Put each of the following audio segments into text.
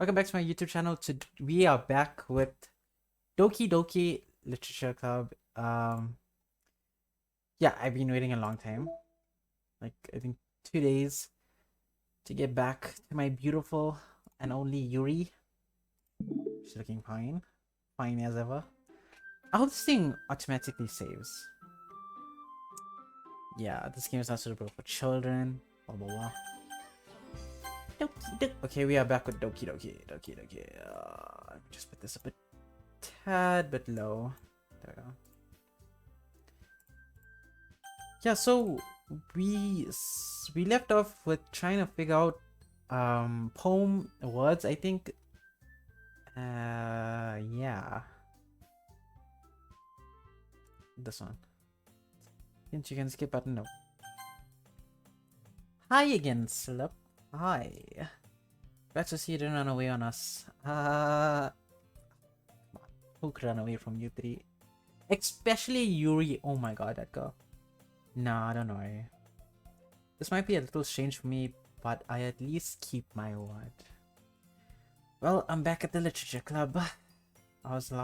Welcome back to my YouTube channel. We are back with Doki Literature Club. Yeah, I've been waiting a long time, like I think 2 days, to get back to my beautiful and only Yuri. She's looking fine, fine as ever. I hope this thing automatically saves. Yeah, this game is not suitable for children. Blah blah blah. Okay, we are back with Doki. Let me just put this up a tad bit low. There we go. Yeah, so we left off with trying to figure out poem words, I think. Yeah, this one. Hint you can skip button. No. Hi again, Slip. Hi. Glad to see you didn't run away on us. Who could run away from you three? Especially Yuri. Oh my god, that girl. Nah, don't worry. This might be a little strange for me, but I at least keep my word. Well, I'm back at the literature club. I was the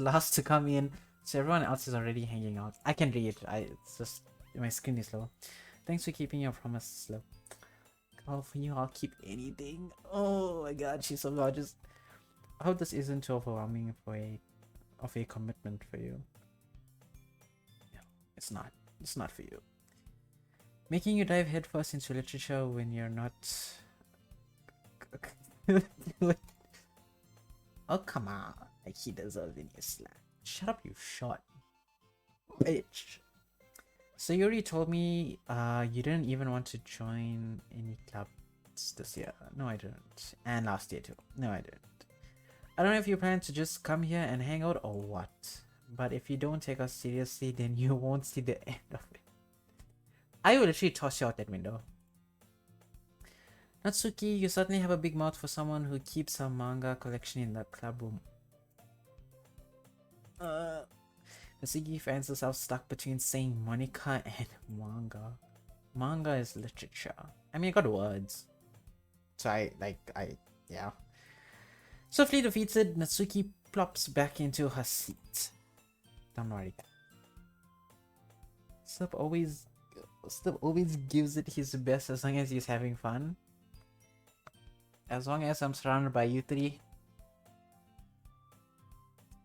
last to come in, so everyone else is already hanging out. I can read. It's just my screen is low. Thanks for keeping your promise, Slip. Oh, for you, I'll keep anything. Oh my god, she's so gorgeous. I hope this isn't too overwhelming of a commitment for you. No, it's not. It's not for you. Making you dive headfirst into literature when you're not. Oh, come on. Like he deserves any slack. Shut up, you short bitch. So you already told me you didn't even want to join any clubs this year. No, I didn't. And last year too. No, I didn't. I don't know if you plan to just come here and hang out or what. But if you don't take us seriously, then you won't see the end of it. I will literally toss you out that window. Natsuki, you certainly have a big mouth for someone who keeps her manga collection in the club room. Natsuki finds herself stuck between saying Monica and manga. Manga is literature. I mean, I got words. So yeah. Swiftly defeated, Natsuki plops back into her seat. Don't worry. Slip always gives it his best as long as he's having fun. As long as I'm surrounded by you three,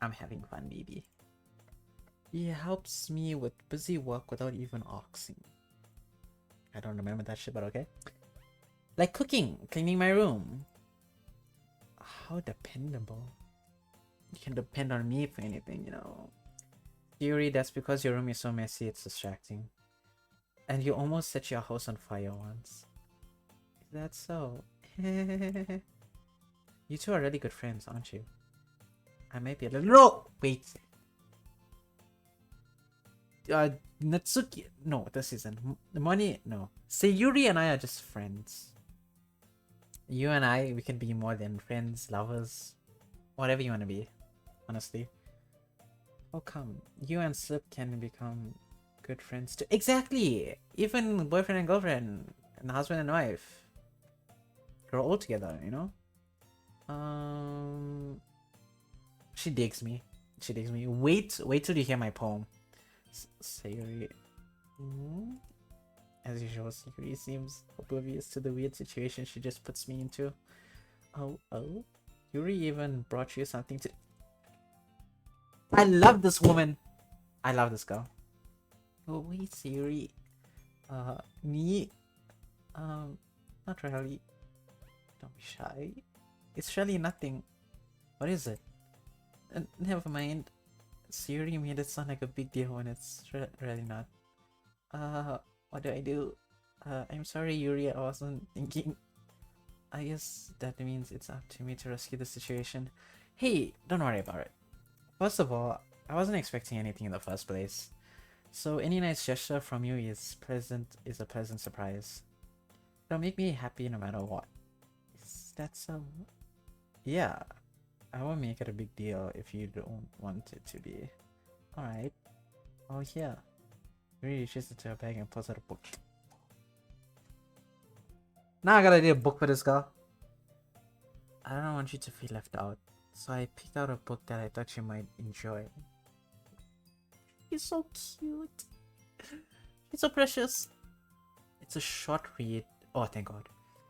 I'm having fun, baby. He helps me with busy work without even asking. I don't remember that shit, but okay. Like cooking, cleaning my room. How dependable. You can depend on me for anything, you know. Yuri, that's because your room is so messy, it's distracting. And you almost set your house on fire once. Is that so? You two are really good friends, aren't you? I might be a little— No! Wait. Natsuki— No, this isn't. Money— No. Say Yuri and I are just friends. You and I, we can be more than friends, lovers, whatever you want to be, honestly. How come? You and Slip can become good friends too. Exactly! Even boyfriend and girlfriend, and husband and wife. Grow old together, you know? She digs me. She digs me. Wait till you hear my poem. Sayuri. As usual, Sayuri seems oblivious to the weird situation she just puts me into. Oh. Yuri even brought you something to— I love this woman. I love this girl. Oh wait, Sayuri. Me? Not really. Don't be shy. It's really nothing. What is it? Never mind. Sayuri made it sound like a big deal when it's really not. What do I do? I'm sorry, Yuri. I wasn't thinking. I guess that means it's up to me to rescue the situation. Hey, don't worry about it. First of all, I wasn't expecting anything in the first place. So any nice gesture from you is a pleasant surprise. It'll make me happy no matter what. Is that so? Yeah. I won't make it a big deal if you don't want it to be. Alright. Oh yeah. Yuri reaches into her bag and pulls out a book. Now I gotta do a book for this girl. I don't want you to feel left out, so I picked out a book that I thought you might enjoy. He's so cute. He's so precious. It's a short read. Oh, thank God.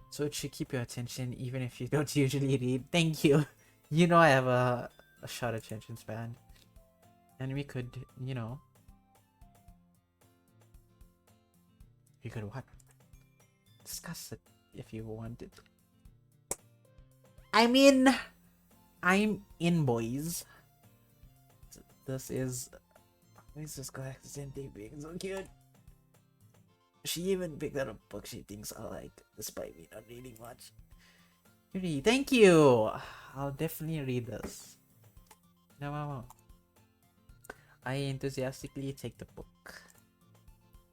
So it should keep your attention even if you don't usually read. Thank you. You know I have a short attention span. And we could, you know... We could what? Discuss it if you wanted. I mean... I'm in, boys. This is... Why is this guy accidentally being so cute? She even picked out a book she thinks I like, despite me not reading much. Yuri, thank you! I'll definitely read this. No. I enthusiastically take the book.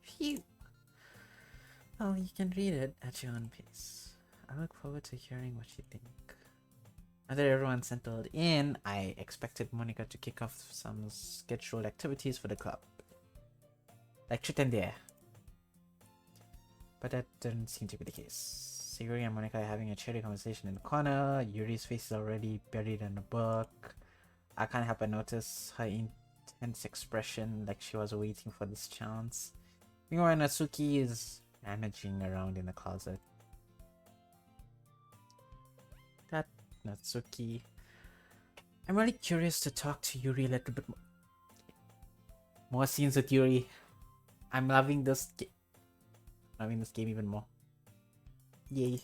Phew. Well, you can read it at your own pace. I look forward to hearing what you think. After everyone settled in, I expected Monica to kick off some scheduled activities for the club. Like truth and dare. But that didn't seem to be the case. Yuri and Monica are having a cheery conversation in the corner. Yuri's face is already buried in a book. I can't help but notice her intense expression, like she was waiting for this chance. Meanwhile, Natsuki is rummaging around in the closet. That Natsuki. I'm really curious to talk to Yuri a little bit more. More scenes with Yuri. I'm loving this game even more. Yay.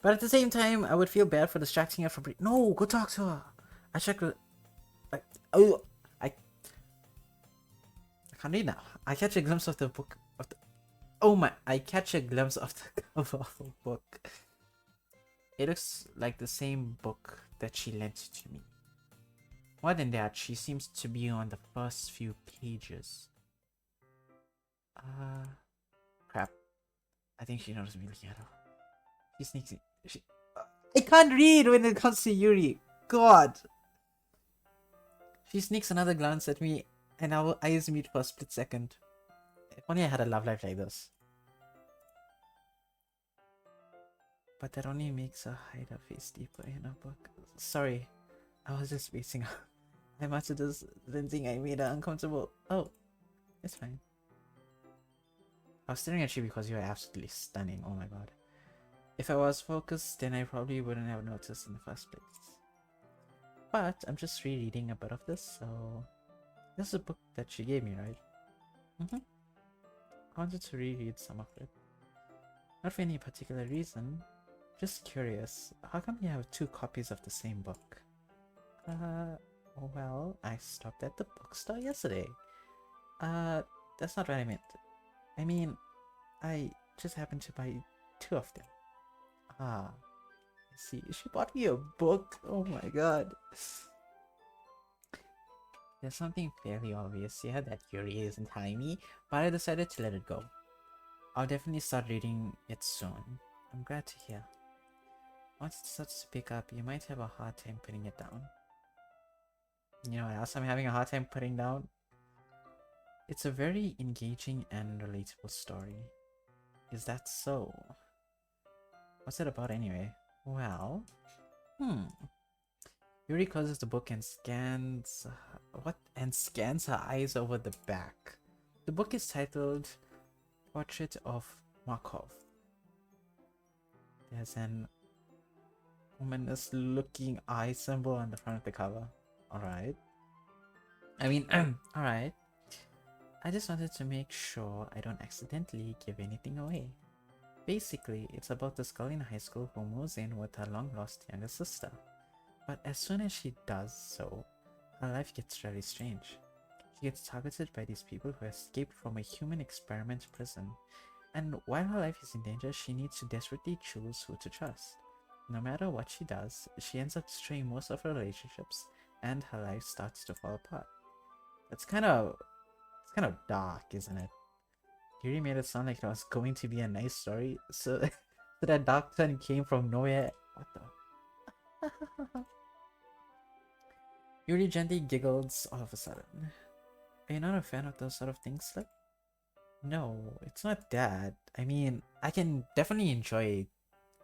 But at the same time, I would feel bad for distracting her from... No, go talk to her. I checked with... Like, oh, I can't read now. I catch a glimpse of the book... I catch a glimpse of the cover of the book. It looks like the same book that she lent to me. More than that, she seems to be on the first few pages. Crap. I think she noticed me looking at her. She sneaks in. I can't read when it comes to Yuri. God. She sneaks another glance at me, and our eyes meet for a split second. If only I had a love life like this. But that only makes her hide her face deeper in her book. Sorry, I was just spacing out. I must have just didn't think I made her uncomfortable. Oh, it's fine. I was staring at you because you are absolutely stunning. Oh my god. If I was focused, then I probably wouldn't have noticed in the first place. But I'm just rereading a bit of this, so... This is a book that she gave me, right? I wanted to reread some of it. Not for any particular reason. Just curious. How come you have 2 copies of the same book? Well, I stopped at the bookstore yesterday. That's not what I meant. I mean, I just happened to buy 2 of them. I see. She bought me a book. Oh my god. There's something fairly obvious here that Yuri isn't telling me, but I decided to let it go. I'll definitely start reading it soon. I'm glad to hear. Once it starts to pick up, you might have a hard time putting it down. You know what else I'm having a hard time putting down? It's a very engaging and relatable story. Is that so? What's it about anyway? Well... Yuri closes the book and scans her eyes over the back. The book is titled Portrait of Markov. There's an ominous looking eye symbol on the front of the cover. Alright. I mean, alright. I just wanted to make sure I don't accidentally give anything away. Basically, it's about this girl in high school who moves in with her long-lost younger sister. But as soon as she does so, her life gets really strange. She gets targeted by these people who escaped from a human experiment prison, and while her life is in danger, she needs to desperately choose who to trust. No matter what she does, she ends up destroying most of her relationships, and her life starts to fall apart. It's kind of dark, isn't it? Yuri made it sound like it was going to be a nice story, so that dark turn came from nowhere. What the? Yuri gently giggles all of a sudden. Are you not a fan of those sort of things, Slip? No, it's not that. I mean, I can definitely enjoy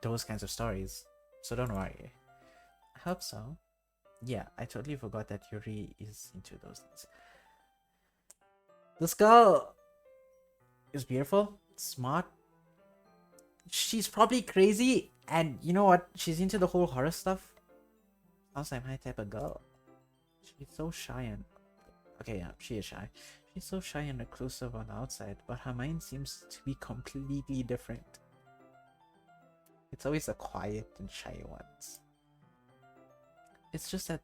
those kinds of stories, so don't worry. I hope so. Yeah, I totally forgot that Yuri is into those things. This girl is beautiful, smart. She's probably crazy, and you know what? She's into the whole horror stuff. Sounds like my type of girl. She's so shy and okay, yeah, she is shy. She's so shy and reclusive on the outside, but her mind seems to be completely different. It's always the quiet and shy ones. It's just that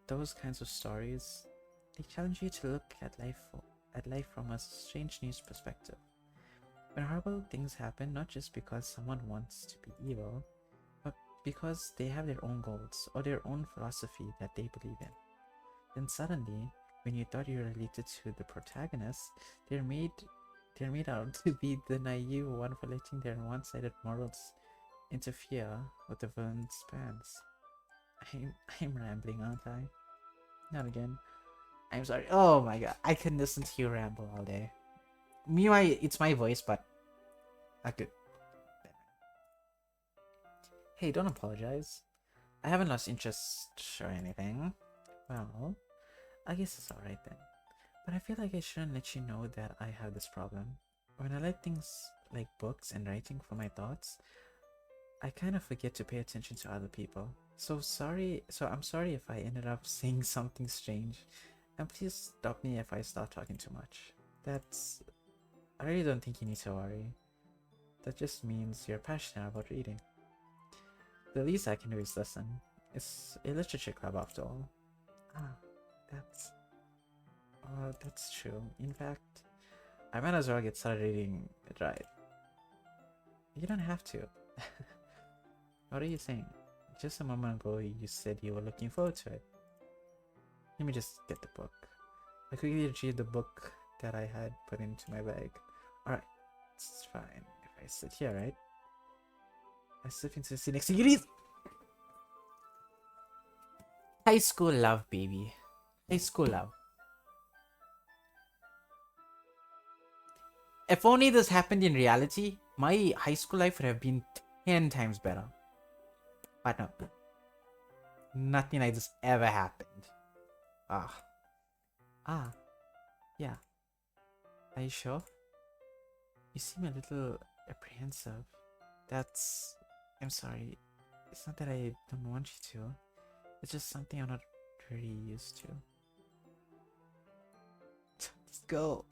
those kinds of stories, they challenge you to look at life from a strange new perspective. When horrible things happen, not just because someone wants to be evil, but because they have their own goals or their own philosophy that they believe in. Then suddenly, when you thought you related to the protagonist, they're made out to be the naive one for letting their one-sided morals interfere with the villain's plans. I'm rambling, aren't I? Not again. I'm sorry. Oh my god, I can listen to you ramble all day. It's my voice, but I could. Hey, don't apologize. I haven't lost interest or anything. Well, I guess it's alright then. But I feel like I shouldn't let you know that I have this problem. When I let things like books and writing for my thoughts, I kind of forget to pay attention to other people. So I'm sorry if I ended up saying something strange. And please stop me if I start talking too much. I really don't think you need to worry. That just means you're passionate about reading. The least I can do is listen. It's a literature club after all. Ah, that's true. In fact, I might as well get started reading it right. You don't have to. What are you saying? Just a moment ago you said you were looking forward to it. Let me just get the book. I quickly retrieved the book that I had put into my bag. Alright, it's fine. If I sit here, right? I slip into the seat next to you. High school love, baby. High school love. If only this happened in reality, my high school life would have been 10 times better. But no. Nothing like this ever happened. Yeah. Are you sure? You seem a little apprehensive. I'm sorry. It's not that I don't want you to. It's just something I'm not very used to. This girl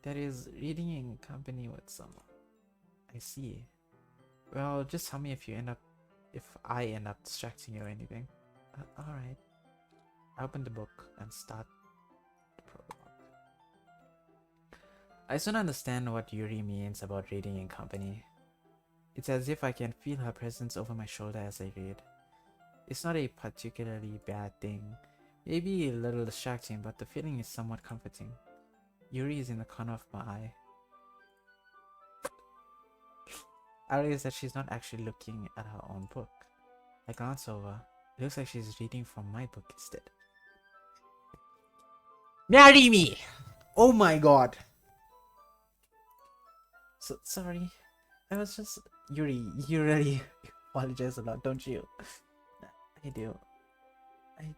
that is reading in company with someone. I see. Well, just tell me if I end up distracting you or anything. Alright. I open the book and start the prologue. I soon understand what Yuri means about reading in company. It's as if I can feel her presence over my shoulder as I read. It's not a particularly bad thing. Maybe a little distracting, but the feeling is somewhat comforting. Yuri is in the corner of my eye. I realize that she's not actually looking at her own book. I glance over. It looks like she's reading from my book instead. Marry me! Oh my god! Sorry. I was just... Yuri, you really apologize a lot, don't you? I do. I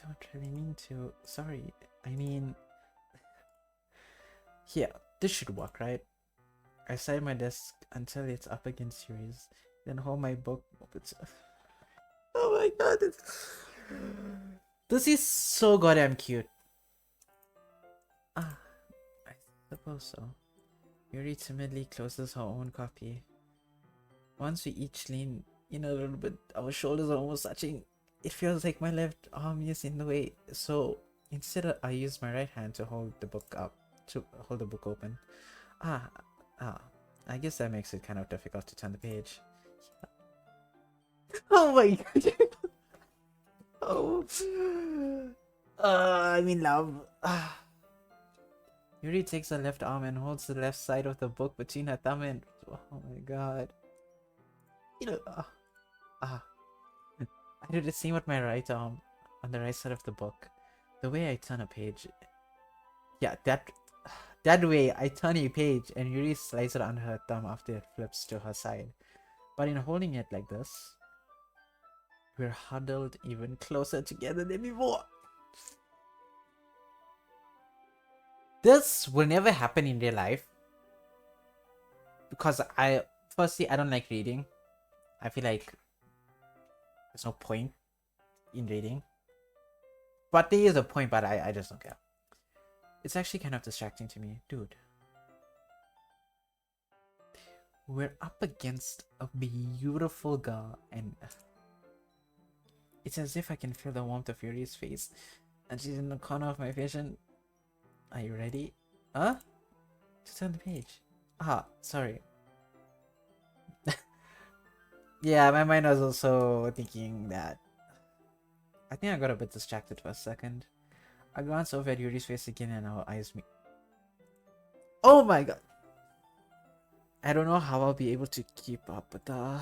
don't really mean to. Sorry. I mean... Here, this should work, right? I side my desk until it's up against Yuri's, then hold my book. Oh my god. This is so goddamn cute. I suppose so. Yuri timidly closes her own copy. Once we each lean in a little bit, our shoulders are almost touching. It feels like my left arm is in the way, so instead I use my right hand to hold the book open. I guess that makes it kind of difficult to turn the page. Oh my god. Oh. I'm in love. Yuri takes her left arm and holds the left side of the book between her thumb and... Oh my god. I do the same with my right arm on the right side of the book. The way I turn a page... Yeah, that way I turn a page and Yuri slides it under her thumb after it flips to her side. But in holding it like this... We're huddled even closer together than before. This will never happen in real life. Because firstly, I don't like reading. I feel like there's no point in reading. But there is a point, but I just don't care. It's actually kind of distracting to me. Dude. We're up against a beautiful girl, and it's as if I can feel the warmth of Yuri's face, and she's in the corner of my vision. Are you ready? Huh? Just turn the page. Ah, sorry. Yeah, my mind was also thinking that. I think I got a bit distracted for a second. I glanced over at Yuri's face again, and our eyes meet. Oh my god! I don't know how I'll be able to keep up with the...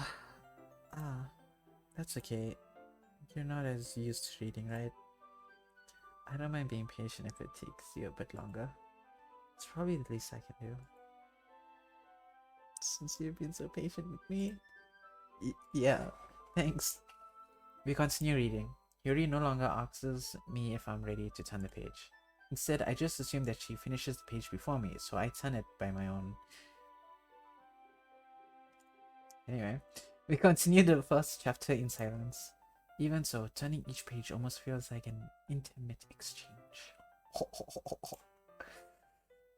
that's okay. You're not as used to reading, right? I don't mind being patient if it takes you a bit longer. It's probably the least I can do. Since you've been so patient with me. Yeah, thanks. We continue reading. Yuri no longer asks me if I'm ready to turn the page. Instead, I just assume that she finishes the page before me, so I turn it by my own. Anyway, we continue the first chapter in silence. Even so, turning each page almost feels like an intimate exchange.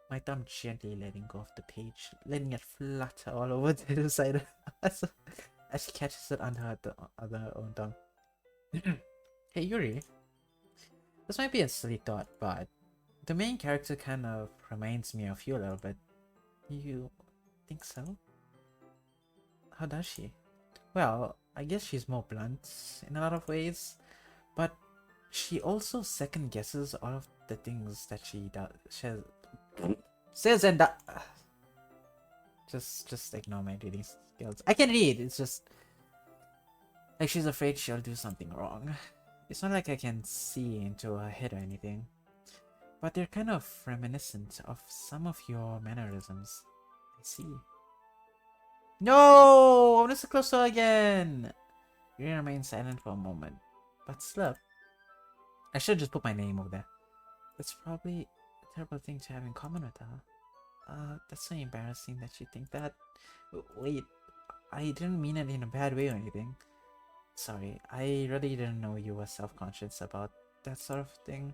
My thumb gently letting go of the page, letting it flutter all over to the side as she catches it under her own thumb. Hey Yuri, this might be a silly thought, but the main character kind of reminds me of you a little bit. You think so? How does she? Well, I guess she's more blunt in a lot of ways, but she also second guesses all of the things that she does. She says and does. Just ignore my reading skills. I can read. It's just like she's afraid she'll do something wrong. It's not like I can see into her head or anything, but they're kind of reminiscent of some of your mannerisms. I see. No! I want to sit close to her again! You remain silent for a moment, but slept. I should just put my name over there. That's probably a terrible thing to have in common with her. That's so embarrassing that you think that. Wait, I didn't mean it in a bad way or anything. Sorry, I really didn't know you were self-conscious about that sort of thing.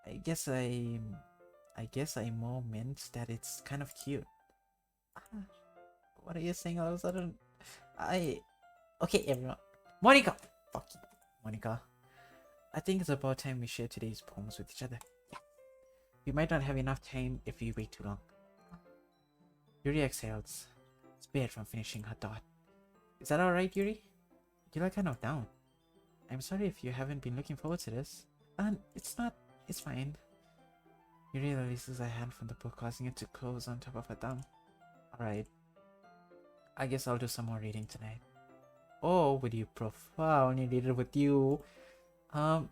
I guess I more meant that it's kind of cute. What are you saying all of a sudden? Okay, everyone. Monica! Fuck you, Monica. I think it's about time we share today's poems with each other. Yeah. We might not have enough time if we wait too long. Yuri exhales, spared from finishing her thought. Is that alright, Yuri? You look kind of down. I'm sorry if you haven't been looking forward to this. It's not. It's fine. Yuri releases her hand from the book, causing it to close on top of her thumb. Alright. I guess I'll do some more reading tonight. Oh, would you prefer only read it with you?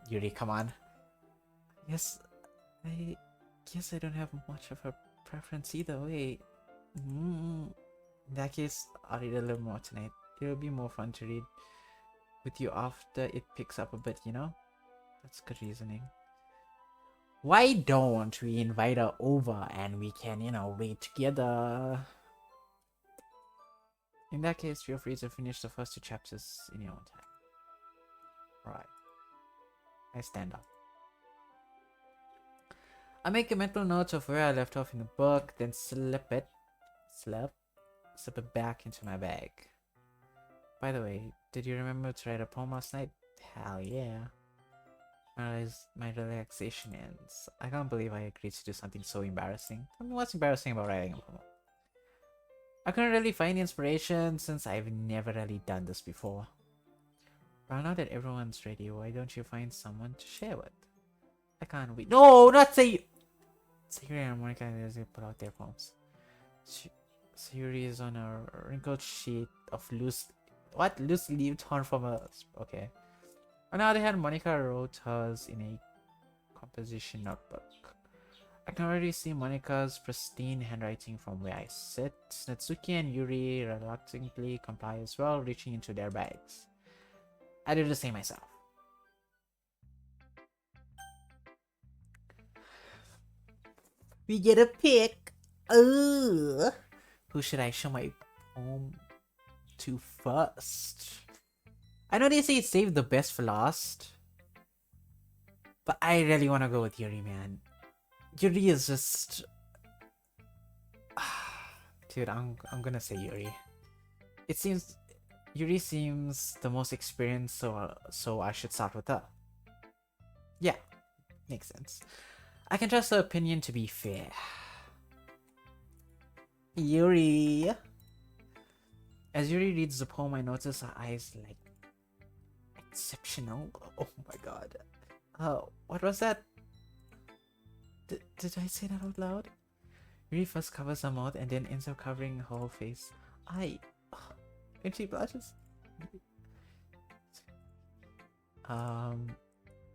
Yuri, come on. Yes, I guess I don't have much of a preference either way. In that case, I'll read a little more tonight. It'll be more fun to read with you after it picks up a bit, you know? That's good reasoning. Why don't we invite her over and we can, read together? In that case, feel free to finish the first 2 chapters in your own time. Alright. I stand up. I make a mental note of where I left off in the book, then slip it back into my bag. By the way, did you remember to write a poem last night? Hell yeah. My relaxation ends. I can't believe I agreed to do something so embarrassing. I mean, what's embarrassing about writing a poem? I couldn't really find inspiration since I've never really done this before. Well, now that everyone's ready, why don't you find someone to share with? I can't wait. No, not say. Sayuri and Monica put out their poems. Sayuri is on a wrinkled sheet of loose leaf torn from a. Okay. On the other hand, Monica wrote hers in a composition notebook. I can already see Monica's pristine handwriting from where I sit. Natsuki and Yuri reluctantly comply as well, reaching into their bags. I do the same myself. We get a pick. Who should I show my poem to first? I know they say save the best for last, but I really want to go with Yuri, man. Yuri is just... Dude, I'm gonna say Yuri. It seems... Yuri seems the most experienced, so I should start with her. Yeah, makes sense. I can trust her opinion to be fair. Yuri. As Yuri reads the poem, I notice her eyes like exceptional. Oh my god. What was that? Did I say that out loud? Yuri first covers her mouth and then ends up covering her whole face. And she blushes.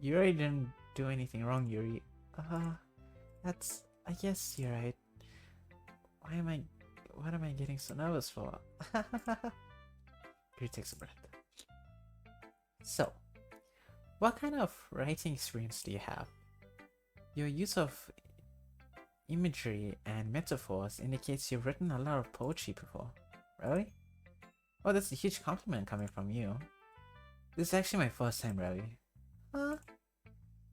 Yuri didn't do anything wrong, Yuri. I guess you're right. What am I getting so nervous for? Yuri takes a breath. So, what kind of writing experience do you have? Your use of imagery and metaphors indicates you've written a lot of poetry before. Really? Oh, that's a huge compliment coming from you. This is actually my first time, really. Huh?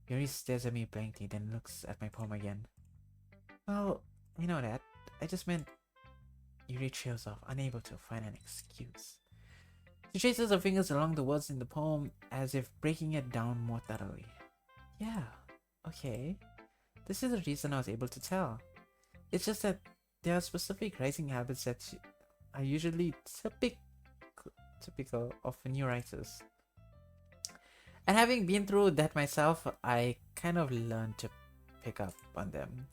Yuri stares at me blankly, then looks at my poem again. Well, you know that. I just meant... Yuri trails off, unable to find an excuse. She traces her fingers along the words in the poem as if breaking it down more thoroughly. Yeah, okay. This is the reason I was able to tell. It's just that there are specific writing habits that are usually typical of new writers. And having been through that myself, I kind of learned to pick up on them.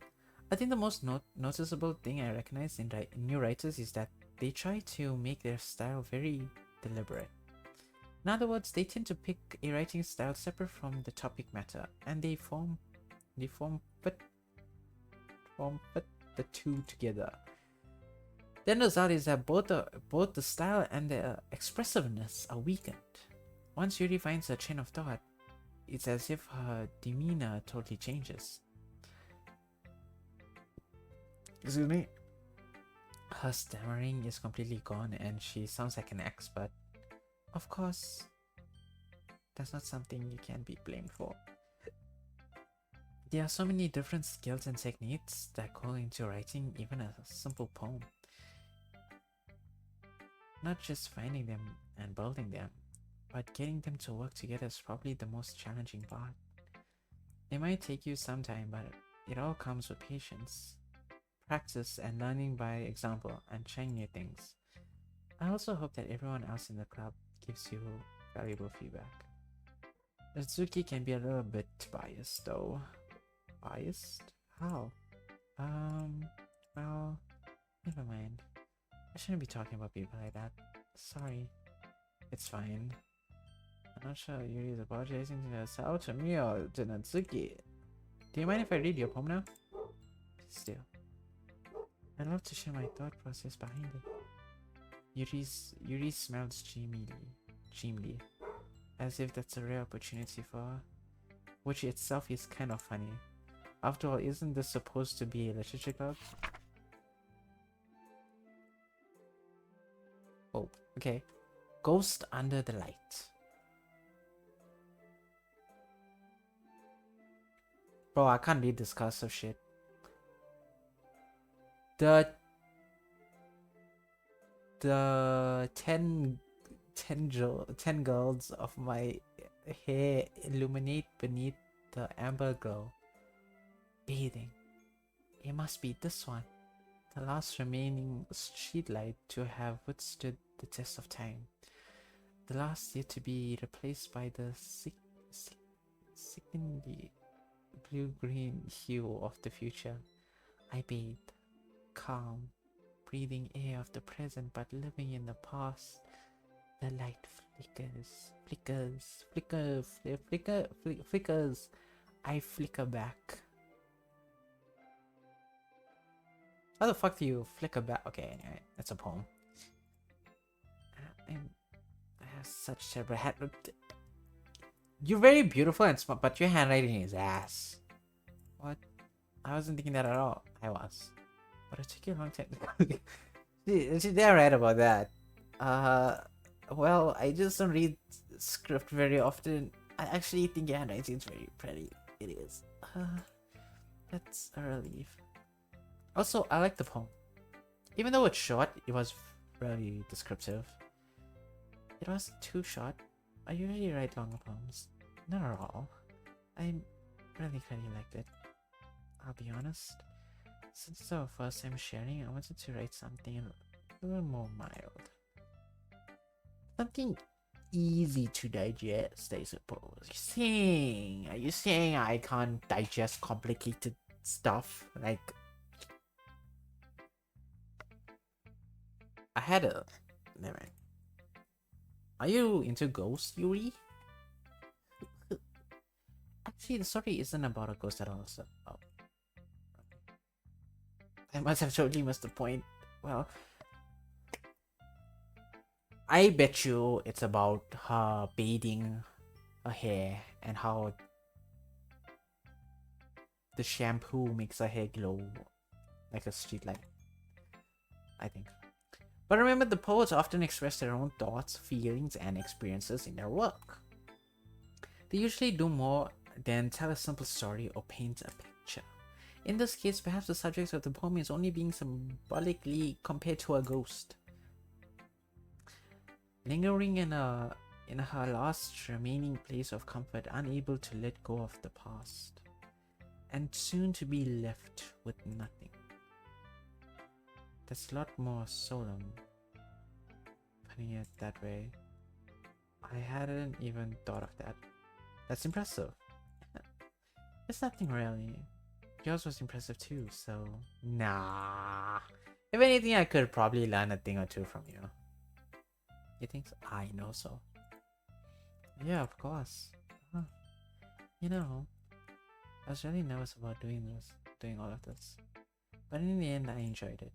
I think the most noticeable thing I recognize in new writers is that they try to make their style very deliberate. In other words, they tend to pick a writing style separate from the topic matter, and they put the two together. The end result is that both the style and the expressiveness are weakened. Once Yuri finds a train of thought, it's as if her demeanor totally changes. Excuse me? Her stammering is completely gone and she sounds like an expert. Of course, that's not something you can be blamed for. There are so many different skills and techniques that go into writing even a simple poem. Not just finding them and building them, but getting them to work together is probably the most challenging part. It might take you some time, but it all comes with patience, practice, and learning by example and trying new things. I also hope that everyone else in the club gives you valuable feedback. Azuki can be a little bit biased though. Biased? How? Well, never mind. I shouldn't be talking about people like that. Sorry. It's fine. I'm not sure Yuri is apologizing to herself, to me, or to Natsuki. Do you mind if I read your poem now? Still. I'd love to share my thought process behind it. Yuri smells dreamily, as if that's a rare opportunity for her, which itself is kind of funny. After all, isn't this supposed to be a literature club? Oh, okay. Ghost Under the Light. Bro, I can't read this cursive shit. The 10 girls of my hair illuminate beneath the amber glow. Bathing. It must be this one. The last remaining streetlight to have withstood the test of time. The last yet to be replaced by the sickeningly blue-green hue of the future. I bathe, calm, breathing air of the present but living in the past. The light flickers. I flicker back. How the fuck do you flicker back? Okay, anyway, that's a poem. I have such terrible You're very beautiful and smart, but your handwriting is ass. What? I wasn't thinking that at all. I was. But it took you a long time. They're right about that. Uh, well, I just don't read script very often. I actually think your handwriting is very pretty. It is. That's a relief. Also, I like the poem. Even though it's short, it was really descriptive. It wasn't too short. I usually write longer poems. Not at all. I really liked it. I'll be honest. Since it's our first time sharing, I wanted to write something a little more mild. Something easy to digest, I suppose. Are you saying I can't digest complicated stuff? Like, I had a... Never mind. Are you into ghosts, Yuri? Actually, the story isn't about a ghost at all, so... Oh. I must have totally missed the point. Well... I bet you it's about her bathing her hair and how the shampoo makes her hair glow like a street light. I think. But remember, the poets often express their own thoughts, feelings, and experiences in their work. They usually do more than tell a simple story or paint a picture. In this case, perhaps the subject of the poem is only being symbolically compared to a ghost. Lingering in her last remaining place of comfort, unable to let go of the past, and soon to be left with nothing. That's a lot more solemn, putting it that way. I hadn't even thought of that. That's impressive. It's nothing really. Yours was impressive too, so... Nah. If anything, I could probably learn a thing or two from you. You think so? I know so. Yeah, of course. Huh. You know, I was really nervous about doing all of this. But in the end, I enjoyed it.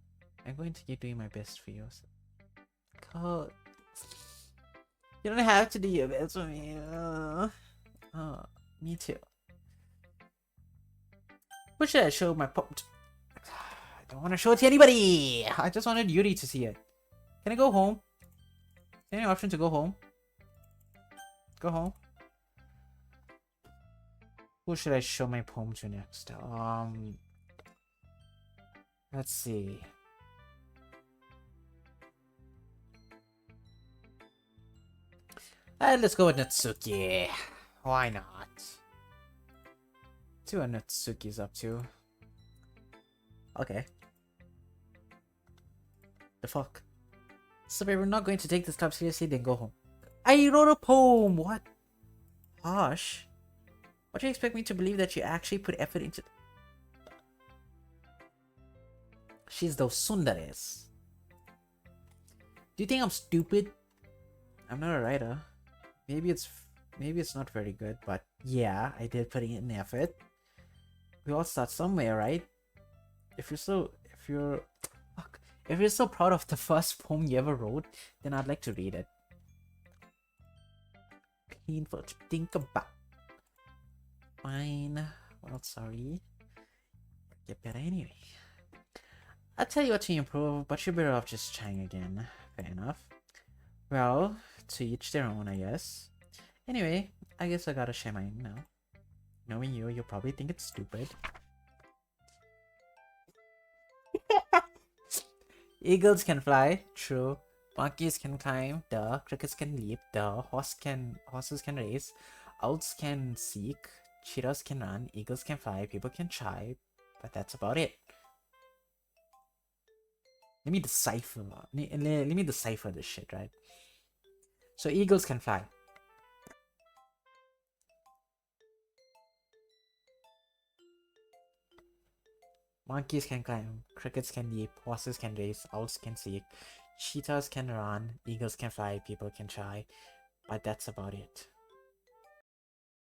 I'm going to keep doing my best for you. So. God. You don't have to do your best for me. Me too. Who should I show my pop? I don't want to show it to anybody. I just wanted Yuri to see it. Can I go home? Any option to go home? Go home. Who should I show my poem to next? Let's see. Let's go with Natsuki. Why not? See what Natsuki's up to. Okay. The fuck? So if we're not going to take this club seriously, then go home. I wrote a poem! What? Harsh? What do you expect me to believe that you actually put effort into... She's those sundares. Do you think I'm stupid? I'm not a writer. Maybe it's not very good, but yeah, I did put in effort. We all start somewhere, right? If you're so proud of the first poem you ever wrote, then I'd like to read it. Painful to think about. Fine. Well, sorry. Get better anyway. I'll tell you what to improve, but you're better off just trying again. Fair enough. Well, to each their own, I guess. Anyway, I guess I gotta share mine now. Knowing you, you'll probably think it's stupid. Eagles can fly, true. Monkeys can climb, duh. Crickets can leap, duh. Horses can race. Owls can seek. Cheetahs can run. Eagles can fly. People can try. But that's about it. Let me decipher. Let me decipher this shit, right? So eagles can fly. Monkeys can climb, crickets can leap, horses can race, owls can seek, cheetahs can run, eagles can fly, people can try, but that's about it.